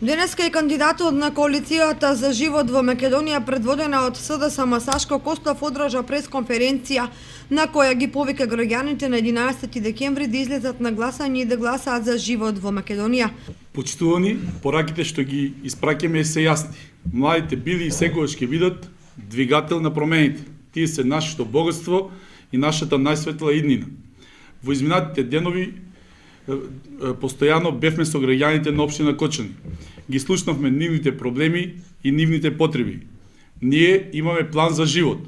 Денеска и кандидатот на коалицијата за живот во Македонија, предводена од СДСМ Сашко Костов, одржа пресконференција на која ги повика граѓаните на 11 декември да излезат на гласање и да гласаат за живот во Македонија. Почитувани, пораките што ги испраќаме се јасни. Младите били и секогаш ќе бидат двигател на промените. Тие се нашето богатство и нашата најсветла иднина. Во изминатите денови постојано бевме со граѓаните на општина Кочани. Ги слушнавме нивните проблеми и нивните потреби. Ние имаме план за живот.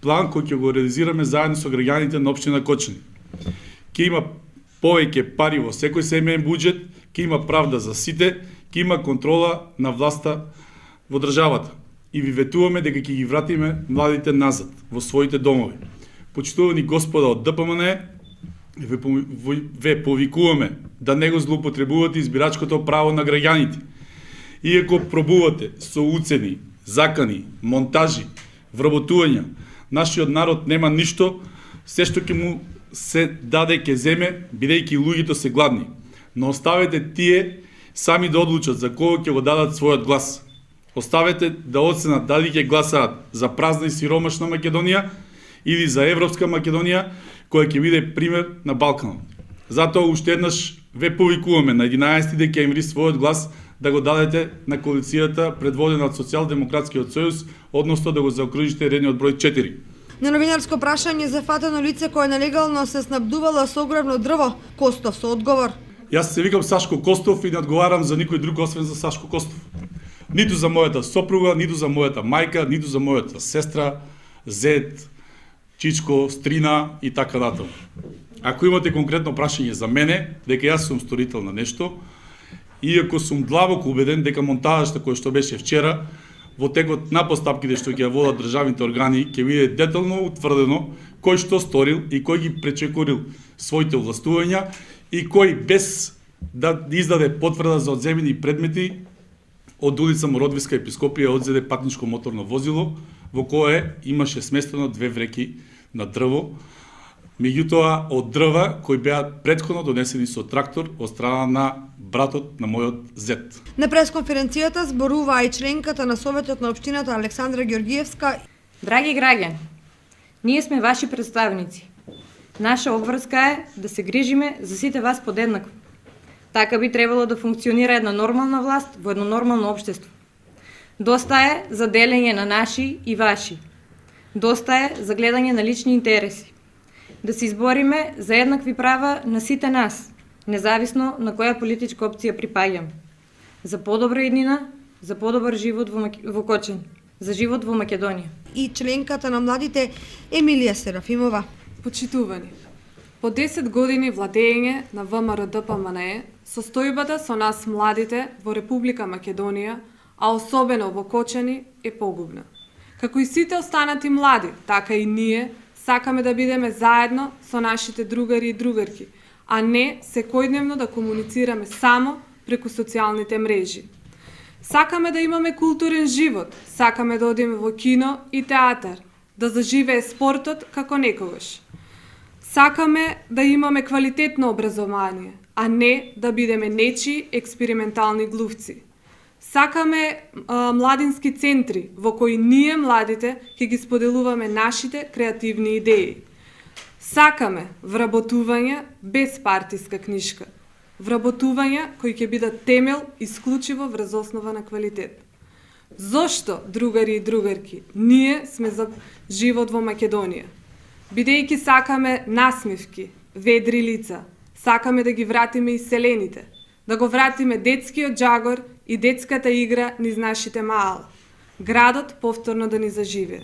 План кој ќе го реализираме заедно со граѓаните на општина Кочани. Ќе има повеќе пари во секој семеен буџет, ќе има правда за сите, ќе има контрола на власта во државата. И ви ветуваме дека ќе ги вратиме младите назад во своите домови. Почитувани господа од ДПМН, ве повикуваме да не го злоупотребувате избирачкото право на граѓаните. Иако пробувате со уцени, закани, монтажи, вработувања, нашиот народ нема ништо, се што ќе му се даде ќе земе, бидејќи луѓето се гладни. Но оставете тие сами да одлучат за кого ќе го дадат својот глас. Оставете да оценат дали ќе гласаат за празна и сиромашна Македонија или за европска Македонија, која ќе биде пример на Балканот. Затоа уште еднаш ве повикуваме на 11 декември својот глас да го дадете на коалицијата предводена од Социјалдемократскиот сојуз, односно да го заокружите редниот број 4. На новинарско прашање за фатено лице кое нелегално се снабдувало со огромно дрво, Костов со одговор: Јас се викам Сашко Костов и не одговарам за никој друг освен за Сашко Костов. Ниту за мојата сопруга, ниту за мојата мајка, ниту за мојата сестра, зет, чичко, стрина и така натаму. Ако имате конкретно прашање за мене, дека јас сум сторител на нешто, иако сум длабоко убеден дека монтажата која што беше вчера, во текот на постапките што ќе ја водат државните органи, ќе биде детално утврдено кој што сторил и кој ги пречекорил своите овластувања и кој без да издаде потврда за одземени предмети од улица Мородвиска епископија одзеде патничко моторно возило во кое имаше сместено 2 вреки на дрво, меѓутоа од дрва кои беа претходно донесени со трактор од страна на братот на мојот зет. На пресконференцијата зборуваа и членката на Советот на општината Александра Ѓоргиевска. Драги граѓани, ние сме ваши представници. Наша обврска е да се грижиме за сите вас подеднакво. Така би требало да функционира една нормална власт во едно нормално општество. Доста е за делење на наши и ваши. Доста е за гледање на лични интереси. Да се избориме за еднакви права на сите нас, независно на која политичка опција припаѓаме. За подобра иднина, за подобар живот во Кочани, за живот во Македонија. И членката на младите Емилија Серафимова. Почитувани, по 10 години владење на ВМРО-ДПМНЕ, состојбата со нас младите во Република Македонија, а особено во Кочани, е погубна. Како и сите останати млади, така и ние сакаме да бидеме заедно со нашите другари и другарки, а не секојдневно да комуницираме само преку социјалните мрежи. Сакаме да имаме културен живот, сакаме да одиме во кино и театар, да заживее спортот како некогаш. Сакаме да имаме квалитетно образование, а не да бидеме нечии експериментални глувци. Сакаме младински центри во кои ние младите ќе ги споделуваме нашите креативни идеи. Сакаме вработувања без партиска книжка. Вработувања кои ќе бидат темел исклучиво врз основа на квалитет. Зошто, другари и другарки, ние сме за живот во Македонија? Бидејќи сакаме насмевки, ведри лица, сакаме да ги вратиме иселените, да го вратиме детскиот џагор и детската игра низ нашите маала. Градот повторно да ни заживее.